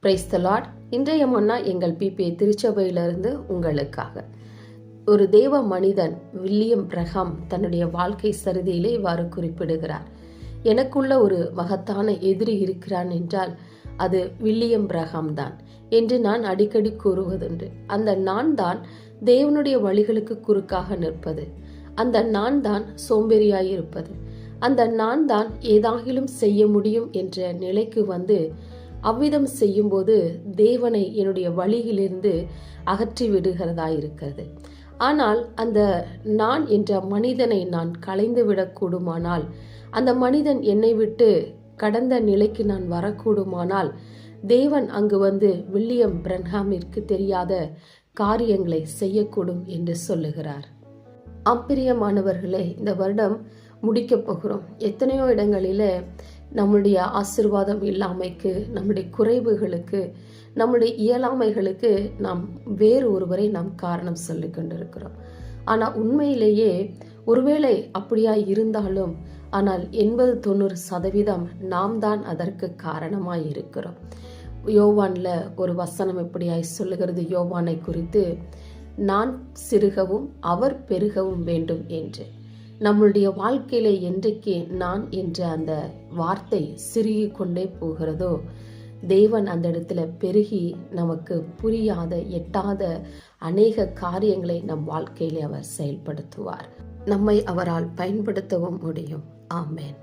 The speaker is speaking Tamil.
Praise the Lord. இன்றைய மன்னா எங்கள் பிபி திருச்சபையிலிருந்து உங்களுக்காக. ஒரு தேவ மனிதன் வில்லியம் பிரஹாம் தன்னுடைய வாழ்க்கை சரிதையிலே இவ்வாறு குறிப்பிடுகிறார். எனக்குள்ள ஒரு மகத்தான எதிரி இருக்கிறான் என்றால் அது வில்லியம் பிரஹாம் தான் என்று நான் அடிக்கடி கூறுவதுண்டு. அந்த நான் தான் தேவனுடைய வழிகளுக்கு குறுக்காக நிற்பது. அந்த நான் தான் சோம்பேறியாயிருப்பது. அந்த நான் தான் ஏதாகிலும் செய்ய முடியும் என்ற நிலைக்கு வந்து அவ்விதம் செய்யும்போது தேவனை என்னுடைய வழியிலிருந்து அகற்றி விடுகிறதா இருக்கிறது. ஆனால் அந்த நான் என்ற மனிதனை நான் களைந்து விடக்கூடுமானால், அந்த மனிதன் என்னை விட்டு கடந்த நிலைக்கு நான் வரக்கூடுமானால், தேவன் அங்கு வந்து வில்லியம் பிரன்ஹாமிற்கு தெரியாத காரியங்களை செய்யக்கூடும் என்று சொல்லுகிறார். பிரியமானவர்களே, இந்த வருடம் முடிக்கப் போகிறோம். எத்தனையோ இடங்களிலே நம்முடைய ஆசீர்வாதம் இல்லாமைக்கு, நம்முடைய குறைவுகளுக்கு, நம்முடைய இயலாமைகளுக்கு நாம் வேறு ஒருவரை நாம் காரணம் சொல்லி கொண்டிருக்கிறோம். ஆனால் உண்மையிலேயே ஒருவேளை அப்படியா இருந்தாலும், ஆனால் 80-90% நாம் தான் அதற்கு காரணமாய் இருக்கிறோம். யோவான்ல ஒரு வசனம் எப்படியாய் சொல்லுகிறது யோவானை குறித்து, நான் சிறுகவும் அவர் பெருகவும் வேண்டும் என்று. நம்மளுடைய வாழ்க்கையில என்றைக்கு நான் என்ற அந்த வார்த்தை சிறுகி கொண்டே போகிறதோ, தேவன் அந்த இடத்துல பெருகி நமக்கு புரியாத எட்டாத அநேக காரியங்களை நம் வாழ்க்கையிலே அவர் செயல்படுத்துவார். நம்மை அவரால் பயன்படுத்தவும் முடியும். ஆமென்.